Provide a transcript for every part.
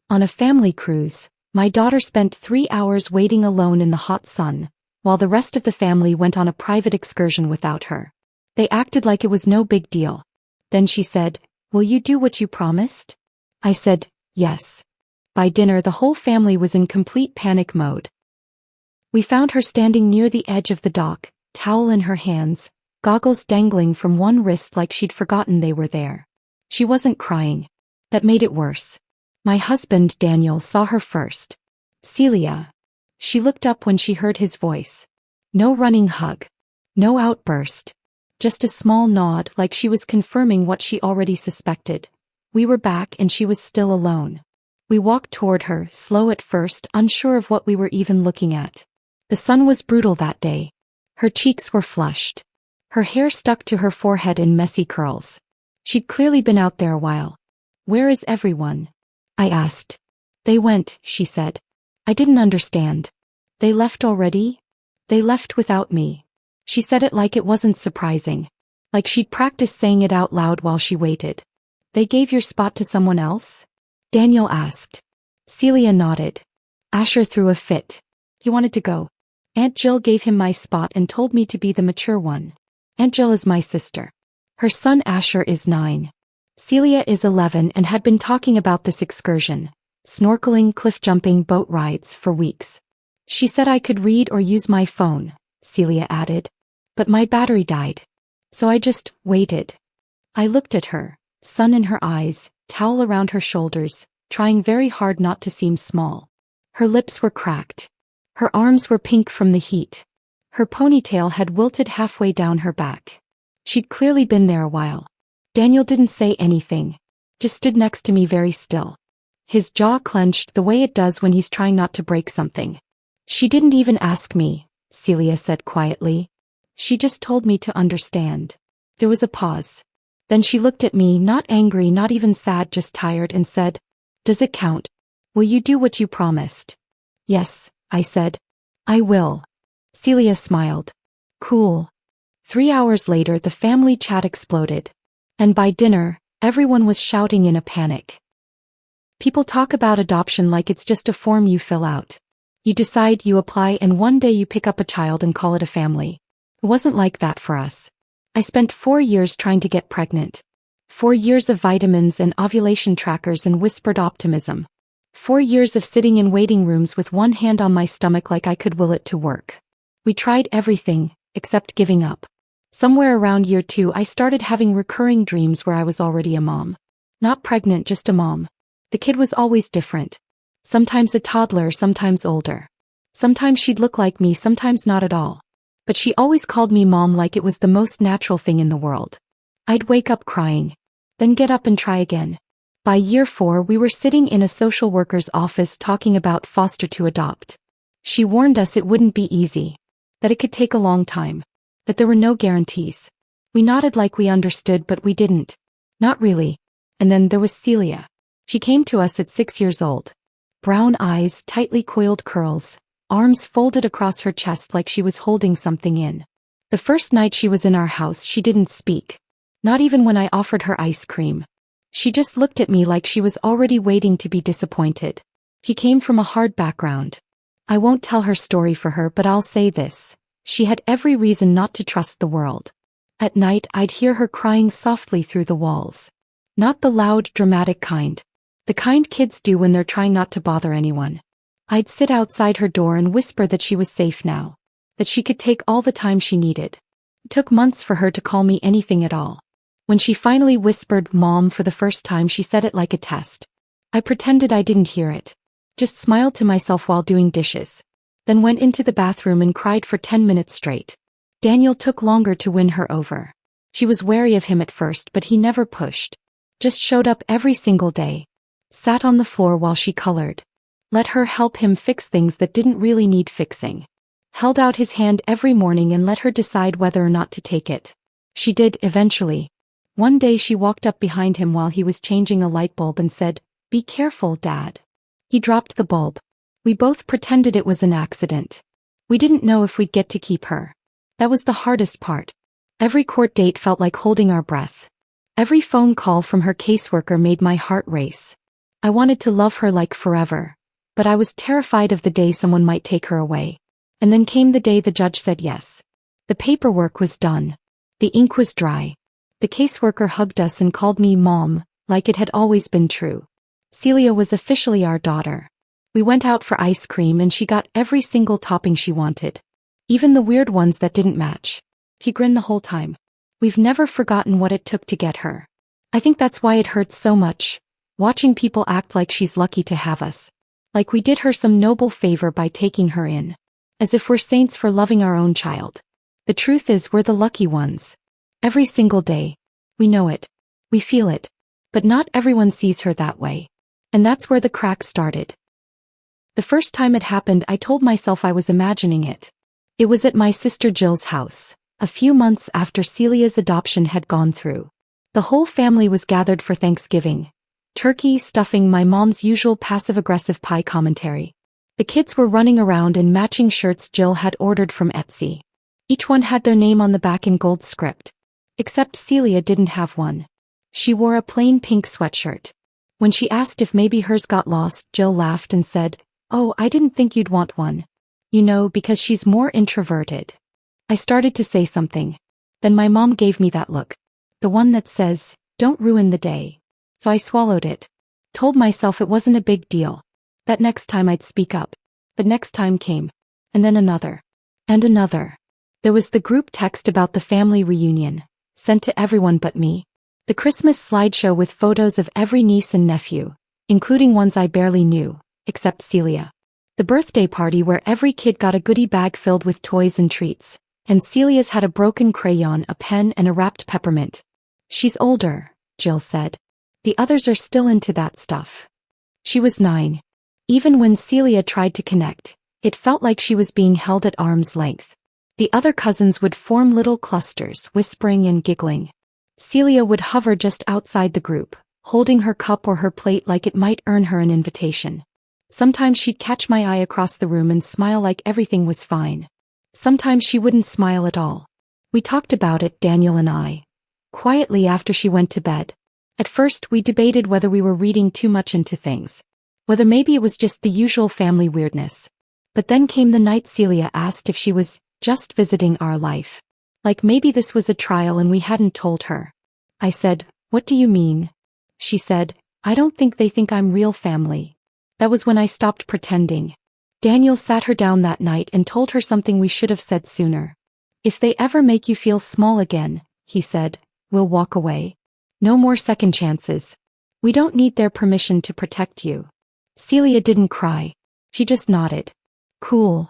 On a family cruise, my daughter spent 3 hours waiting alone in the hot sun, while the rest of the family went on a private excursion without her. They acted like it was no big deal. Then she said, "Will you do what you promised?" I said, "Yes." By dinner, the whole family was in complete panic mode. We found her standing near the edge of the dock, towel in her hands, goggles dangling from one wrist like she'd forgotten they were there. She wasn't crying. That made it worse. My husband, Daniel, saw her first. "Celia." She looked up when she heard his voice. No running hug. No outburst. Just a small nod, like she was confirming what she already suspected. We were back and she was still alone. We walked toward her, slow at first, unsure of what we were even looking at. The sun was brutal that day. Her cheeks were flushed. Her hair stuck to her forehead in messy curls. She'd clearly been out there a while. "Where is everyone?" I asked. "They went," she said. I didn't understand. "They left already?" "They left without me." She said it like it wasn't surprising. Like she'd practiced saying it out loud while she waited. "They gave your spot to someone else?" Daniel asked. Celia nodded. "Asher threw a fit. He wanted to go. Aunt Jill gave him my spot and told me to be the mature one. Aunt Jill is my sister. Her son Asher is 9. Celia is 11 and had been talking about this excursion, snorkeling, cliff jumping, boat rides, for weeks. She said I could read or use my phone, Celia added. But my battery died. So I just waited. I looked at her, sun in her eyes, towel around her shoulders, trying very hard not to seem small. Her lips were cracked. Her arms were pink from the heat. Her ponytail had wilted halfway down her back. She'd clearly been there a while. Daniel didn't say anything, just stood next to me very still. His jaw clenched the way it does when he's trying not to break something. "She didn't even ask me," Celia said quietly. "She just told me to understand." There was a pause. Then she looked at me, not angry, not even sad, just tired, and said, "Does it count? Will you do what you promised?" "Yes," I said. "I will." Celia smiled. "Cool." 3 hours later, the family chat exploded. And by dinner, everyone was shouting in a panic. People talk about adoption like it's just a form you fill out. You decide, you apply, and one day you pick up a child and call it a family. It wasn't like that for us. I spent 4 years trying to get pregnant. 4 years of vitamins and ovulation trackers and whispered optimism. 4 years of sitting in waiting rooms with one hand on my stomach like I could will it to work. We tried everything, except giving up. Somewhere around year 2, I started having recurring dreams where I was already a mom. Not pregnant, just a mom. The kid was always different. Sometimes a toddler, sometimes older. Sometimes she'd look like me, sometimes not at all. But she always called me mom like it was the most natural thing in the world. I'd wake up crying. Then get up and try again. By year 4, we were sitting in a social worker's office talking about foster to adopt. She warned us it wouldn't be easy. That it could take a long time. That there were no guarantees. We nodded like we understood, but we didn't. Not really. And then there was Celia. She came to us at 6 years old. Brown eyes, tightly coiled curls, arms folded across her chest like she was holding something in. The first night she was in our house, she didn't speak. Not even when I offered her ice cream. She just looked at me like she was already waiting to be disappointed. She came from a hard background. I won't tell her story for her, but I'll say this. She had every reason not to trust the world. At night, I'd hear her crying softly through the walls. Not the loud, dramatic kind. The kind kids do when they're trying not to bother anyone. I'd sit outside her door and whisper that she was safe now. That she could take all the time she needed. It took months for her to call me anything at all. When she finally whispered "Mom" for the first time, she said it like a test. I pretended I didn't hear it. Just smiled to myself while doing dishes. Then went into the bathroom and cried for 10 minutes straight. Daniel took longer to win her over. She was wary of him at first, but he never pushed. Just showed up every single day. Sat on the floor while she colored. Let her help him fix things that didn't really need fixing. Held out his hand every morning and let her decide whether or not to take it. She did, eventually. One day she walked up behind him while he was changing a light bulb and said, "Be careful, Dad." He dropped the bulb. We both pretended it was an accident. We didn't know if we'd get to keep her. That was the hardest part. Every court date felt like holding our breath. Every phone call from her caseworker made my heart race. I wanted to love her like forever, but I was terrified of the day someone might take her away. And then came the day the judge said yes. The paperwork was done. The ink was dry. The caseworker hugged us and called me Mom, like it had always been true. Celia was officially our daughter. We went out for ice cream and she got every single topping she wanted. Even the weird ones that didn't match. He grinned the whole time. We've never forgotten what it took to get her. I think that's why it hurts so much, watching people act like she's lucky to have us. Like we did her some noble favor by taking her in. As if we're saints for loving our own child. The truth is we're the lucky ones. Every single day. We know it. We feel it. But not everyone sees her that way. And that's where the cracks started. The first time it happened I told myself I was imagining it. It was at my sister Jill's house, a few months after Celia's adoption had gone through. The whole family was gathered for Thanksgiving. Turkey, stuffing, my mom's usual passive-aggressive pie commentary. The kids were running around in matching shirts Jill had ordered from Etsy. Each one had their name on the back in gold script. Except Celia didn't have one. She wore a plain pink sweatshirt. When she asked if maybe hers got lost, Jill laughed and said, "Oh, I didn't think you'd want one. You know, because she's more introverted." I started to say something. Then my mom gave me that look. The one that says, "Don't ruin the day." So I swallowed it. Told myself it wasn't a big deal. That next time I'd speak up. But next time came. And then another. And another. There was the group text about the family reunion, sent to everyone but me. The Christmas slideshow with photos of every niece and nephew, including ones I barely knew, except Celia. The birthday party where every kid got a goodie bag filled with toys and treats, and Celia's had a broken crayon, a pen, and a wrapped peppermint. "She's older," Jill said. "The others are still into that stuff." She was 9. Even when Celia tried to connect, it felt like she was being held at arm's length. The other cousins would form little clusters, whispering and giggling. Celia would hover just outside the group, holding her cup or her plate like it might earn her an invitation. Sometimes she'd catch my eye across the room and smile like everything was fine. Sometimes she wouldn't smile at all. We talked about it, Daniel and I, quietly after she went to bed. At first we debated whether we were reading too much into things. Whether maybe it was just the usual family weirdness. But then came the night Celia asked if she was just visiting our life. Like maybe this was a trial and we hadn't told her. I said, "What do you mean?" She said, "I don't think they think I'm real family." That was when I stopped pretending. Daniel sat her down that night and told her something we should have said sooner. "If they ever make you feel small again," he said, "we'll walk away. No more second chances. We don't need their permission to protect you." Celia didn't cry. She just nodded. Cool.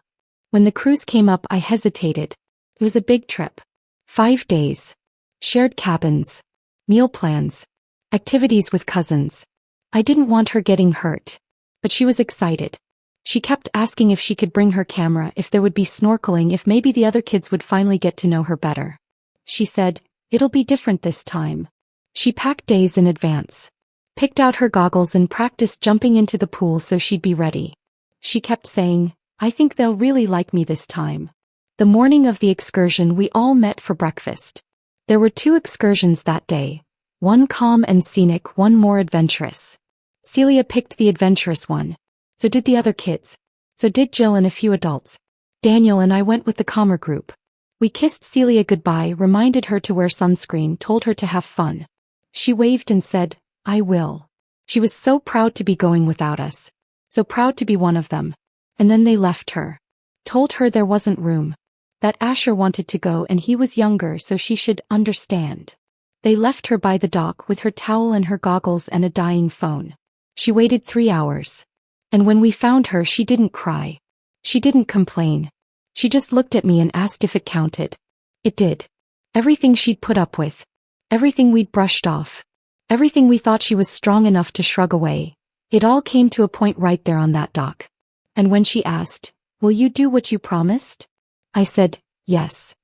When the cruise came up I hesitated. It was a big trip. 5 days. Shared cabins. Meal plans. Activities with cousins. I didn't want her getting hurt. But she was excited. She kept asking if she could bring her camera, if there would be snorkeling, if maybe the other kids would finally get to know her better. She said, "It'll be different this time." She packed days in advance. Picked out her goggles and practiced jumping into the pool so she'd be ready. She kept saying, "I think they'll really like me this time." The morning of the excursion we all met for breakfast. There were 2 excursions that day. One calm and scenic, one more adventurous. Celia picked the adventurous one. So did the other kids. So did Jill and a few adults. Daniel and I went with the calmer group. We kissed Celia goodbye, reminded her to wear sunscreen, told her to have fun. She waved and said, "I will." She was so proud to be going without us. So proud to be one of them. And then they left her. Told her there wasn't room. That Asher wanted to go and he was younger so she should understand. They left her by the dock with her towel and her goggles and a dying phone. She waited 3 hours. And when we found her she didn't cry. She didn't complain. She just looked at me and asked if it counted. It did. Everything she'd put up with. Everything we'd brushed off. Everything we thought she was strong enough to shrug away. It all came to a point right there on that dock. And when she asked, "Will you do what you promised?" I said, "Yes."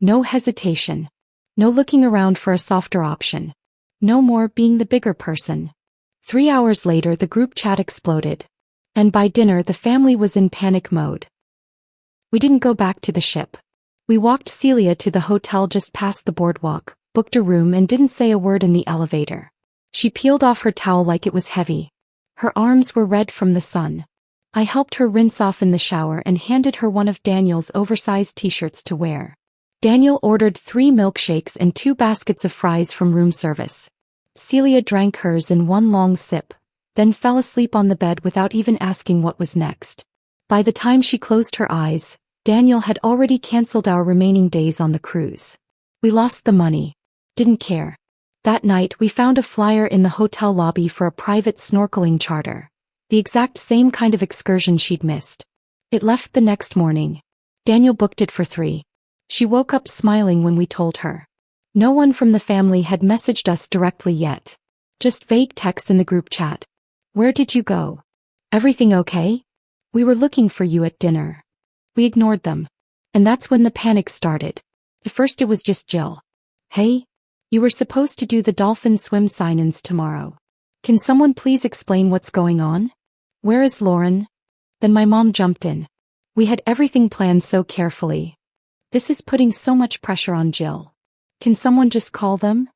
No hesitation. No looking around for a softer option. No more being the bigger person. 3 hours later the group chat exploded. And by dinner the family was in panic mode. We didn't go back to the ship. We walked Celia to the hotel just past the boardwalk, booked a room and didn't say a word in the elevator. She peeled off her towel like it was heavy. Her arms were red from the sun. I helped her rinse off in the shower and handed her one of Daniel's oversized t-shirts to wear. Daniel ordered 3 milkshakes and 2 baskets of fries from room service. Celia drank hers in one long sip, then fell asleep on the bed without even asking what was next. By the time she closed her eyes, Daniel had already canceled our remaining days on the cruise. We lost the money. Didn't care. That night we found a flyer in the hotel lobby for a private snorkeling charter. The exact same kind of excursion she'd missed. It left the next morning. Daniel booked it for 3. She woke up smiling when we told her. No one from the family had messaged us directly yet. Just vague texts in the group chat. Where did you go? Everything okay? We were looking for you at dinner. We ignored them. And that's when the panic started. At first it was just Jill. Hey? You were supposed to do the dolphin swim sign-ins tomorrow. Can someone please explain what's going on? Where is Lauren? Then my mom jumped in. We had everything planned so carefully. This is putting so much pressure on Jill. Can someone just call them?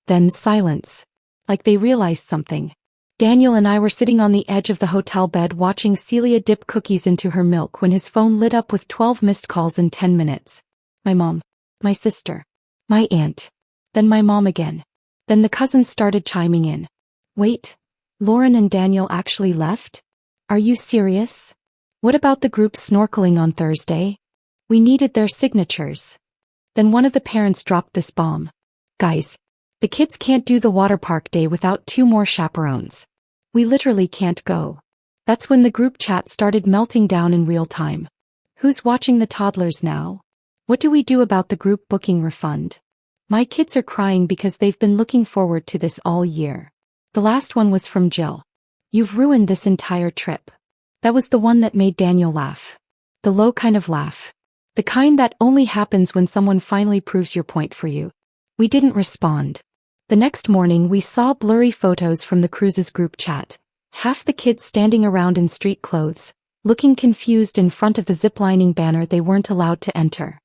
Then silence. Like they realized something. Daniel and I were sitting on the edge of the hotel bed watching Celia dip cookies into her milk when his phone lit up with 12 missed calls in 10 minutes. My mom. My sister. My aunt. Then my mom again. Then the cousins started chiming in. Wait. Lauren and Daniel actually left? Are you serious? What about the group snorkeling on Thursday? We needed their signatures. Then one of the parents dropped this bomb. Guys. The kids can't do the water park day without 2 more chaperones. We literally can't go. That's when the group chat started melting down in real time. Who's watching the toddlers now? What do we do about the group booking refund? My kids are crying because they've been looking forward to this all year. The last one was from Jill. You've ruined this entire trip. That was the one that made Daniel laugh. The low kind of laugh. The kind that only happens when someone finally proves your point for you. We didn't respond. The next morning we saw blurry photos from the cruise's group chat. Half the kids standing around in street clothes, looking confused in front of the ziplining banner they weren't allowed to enter.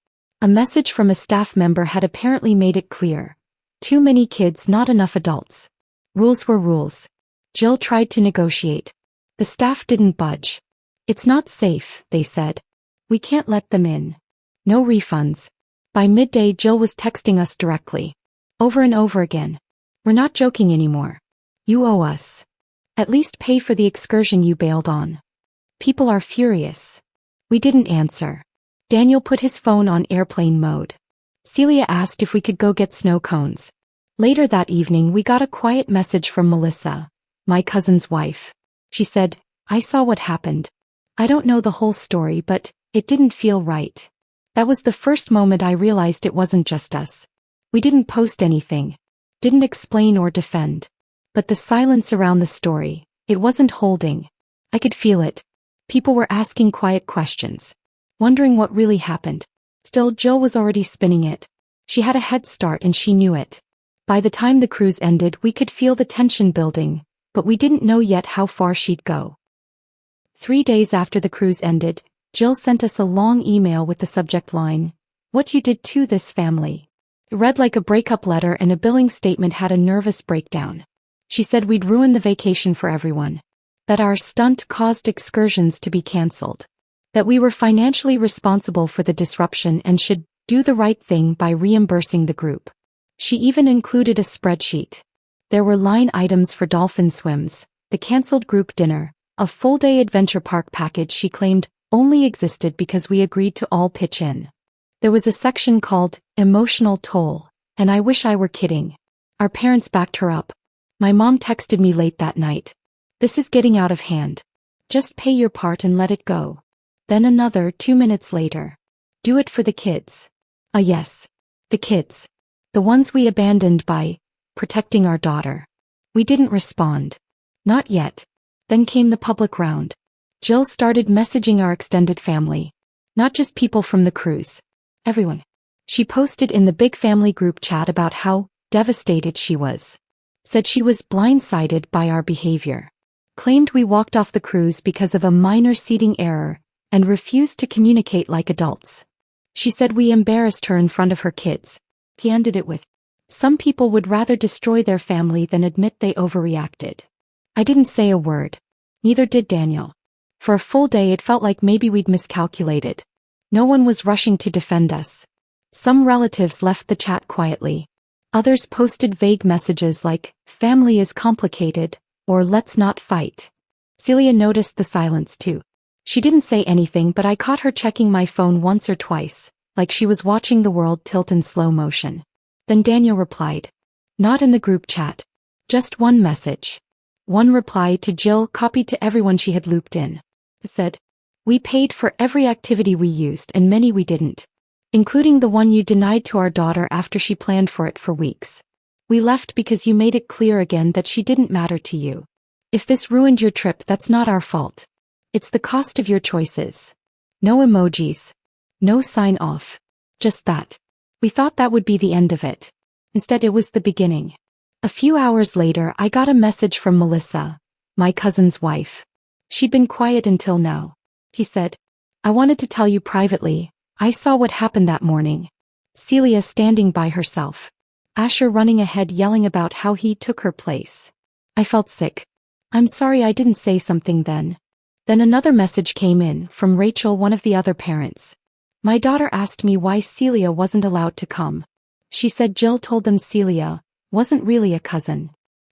A message from a staff member had apparently made it clear. Too many kids, not enough adults. Rules were rules. Jill tried to negotiate. The staff didn't budge. It's not safe, they said. We can't let them in. No refunds. By midday Jill was texting us directly. Over and over again. We're not joking anymore. You owe us. At least pay for the excursion you bailed on. People are furious. We didn't answer. Daniel put his phone on airplane mode. Celia asked if we could go get snow cones. Later that evening we got a quiet message from Melissa, my cousin's wife. She said, I saw what happened. I don't know the whole story, but it didn't feel right. That was the first moment I realized it wasn't just us. We didn't post anything. Didn't explain or defend. But the silence around the story, it wasn't holding. I could feel it. People were asking quiet questions. Wondering what really happened. Still, Jill was already spinning it. She had a head start and she knew it. By the time the cruise ended we could feel the tension building, but we didn't know yet how far she'd go. 3 days after the cruise ended, Jill sent us a long email with the subject line, "What you did to this family." It read like a breakup letter and a billing statement had a nervous breakdown. She said we'd ruined the vacation for everyone. That our stunt caused excursions to be cancelled. That we were financially responsible for the disruption and should do the right thing by reimbursing the group. She even included a spreadsheet. There were line items for dolphin swims, the cancelled group dinner, a full-day adventure park package she claimed only existed because we agreed to all pitch in. There was a section called Emotional Toll, and I wish I were kidding. Our parents backed her up. My mom texted me late that night. This is getting out of hand. Just pay your part and let it go. Then another 2 minutes later. Do it for the kids. Yes. The kids. The ones we abandoned by protecting our daughter. We didn't respond. Not yet. Then came the public round. Jill started messaging our extended family. Not just people from the cruise. Everyone. She posted in the big family group chat about how devastated she was. Said she was blindsided by our behavior. Claimed we walked off the cruise because of a minor seating error and refused to communicate like adults. She said we embarrassed her in front of her kids. He ended it with, "Some people would rather destroy their family than admit they overreacted." I didn't say a word. Neither did Daniel. For a full day it felt like maybe we'd miscalculated. No one was rushing to defend us. Some relatives left the chat quietly. Others posted vague messages like, "Family is complicated," or "Let's not fight." Celia noticed the silence too. She didn't say anything, but I caught her checking my phone once or twice, like she was watching the world tilt in slow motion. Then Daniel replied. Not in the group chat. Just one message. One reply to Jill copied to everyone she had looped in. It said, "We paid for every activity we used and many we didn't. Including the one you denied to our daughter after she planned for it for weeks. We left because you made it clear again that she didn't matter to you. If this ruined your trip, that's not our fault. It's the cost of your choices." No emojis. No sign off. Just that. We thought that would be the end of it. Instead, it was the beginning. A few hours later, I got a message from Melissa, my cousin's wife. She'd been quiet until now. He said, "I wanted to tell you privately. I saw what happened that morning. Celia standing by herself. Asher running ahead yelling about how he took her place. I felt sick. I'm sorry I didn't say something then." Then another message came in from Rachel, one of the other parents. My daughter asked me why Celia wasn't allowed to come. She said Jill told them Celia wasn't really a cousin.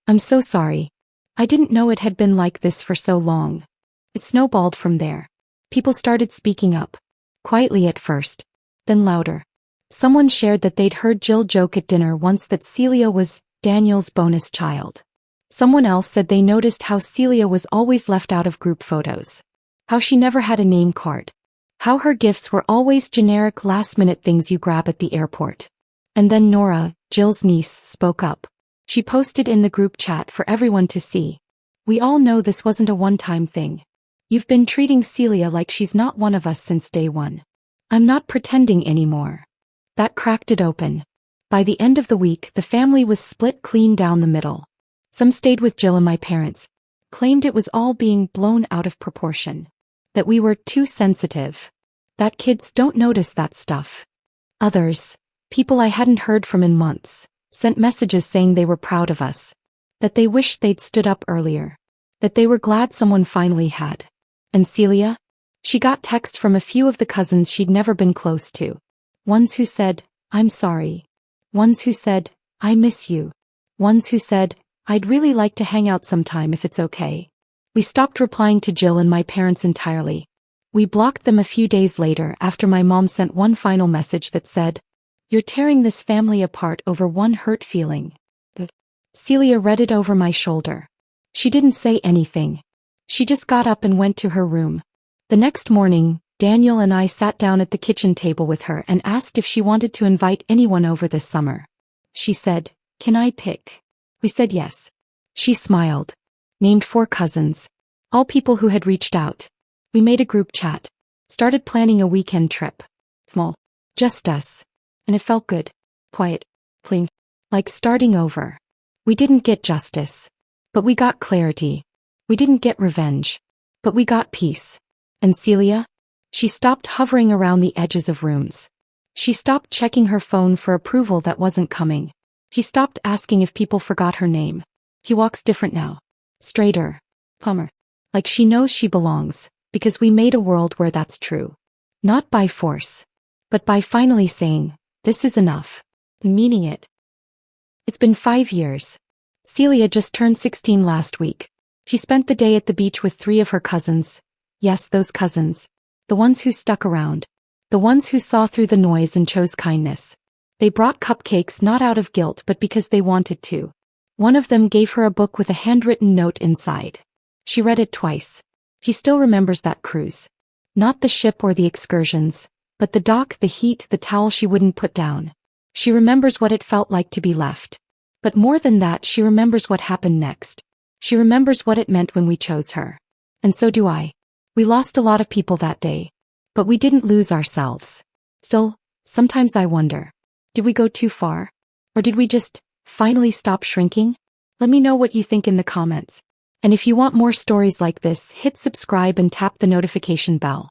I'm so sorry. I didn't know it had been like this for so long. It snowballed from there. People started speaking up. Quietly at first, then louder. Someone shared that they'd heard Jill joke at dinner once that Celia was Daniel's bonus child. Someone else said they noticed how Celia was always left out of group photos. How she never had a name card. How her gifts were always generic last-minute things you grab at the airport. And then Nora, Jill's niece, spoke up. She posted in the group chat for everyone to see. "We all know this wasn't a one-time thing. You've been treating Celia like she's not one of us since day one. I'm not pretending anymore." That cracked it open. By the end of the week, the family was split clean down the middle. Some stayed with Jill and my parents, claimed it was all being blown out of proportion. That we were too sensitive. That kids don't notice that stuff. Others, people I hadn't heard from in months, sent messages saying they were proud of us. That they wished they'd stood up earlier. That they were glad someone finally had. And Celia? She got texts from a few of the cousins she'd never been close to. Ones who said, "I'm sorry." Ones who said, "I miss you." Ones who said, "I'd really like to hang out sometime if it's okay." We stopped replying to Jill and my parents entirely. We blocked them a few days later after my mom sent one final message that said, "You're tearing this family apart over one hurt feeling." Celia read it over my shoulder. She didn't say anything. She just got up and went to her room. The next morning, Daniel and I sat down at the kitchen table with her and asked if she wanted to invite anyone over this summer. She said, "Can I pick?" We said yes. She smiled. Named 4 cousins. All people who had reached out. We made a group chat. Started planning a weekend trip. Small. Just us. And it felt good. Quiet. Clean. Like starting over. We didn't get justice. But we got clarity. We didn't get revenge. But we got peace. And Celia? She stopped hovering around the edges of rooms. She stopped checking her phone for approval that wasn't coming. She stopped asking if people forgot her name. He walks different now. Straighter. Calmer. Like she knows she belongs, because we made a world where that's true. Not by force. But by finally saying, "This is enough." And meaning it. It's been 5 years. Celia just turned 16 last week. She spent the day at the beach with 3 of her cousins. Yes, those cousins. The ones who stuck around. The ones who saw through the noise and chose kindness. They brought cupcakes not out of guilt but because they wanted to. One of them gave her a book with a handwritten note inside. She read it twice. She still remembers that cruise. Not the ship or the excursions, but the dock, the heat, the towel she wouldn't put down. She remembers what it felt like to be left. But more than that, she remembers what happened next. She remembers what it meant when we chose her. And so do I. We lost a lot of people that day. But we didn't lose ourselves. Still, sometimes I wonder. Did we go too far? Or did we just finally stop shrinking? Let me know what you think in the comments. And if you want more stories like this, hit subscribe and tap the notification bell.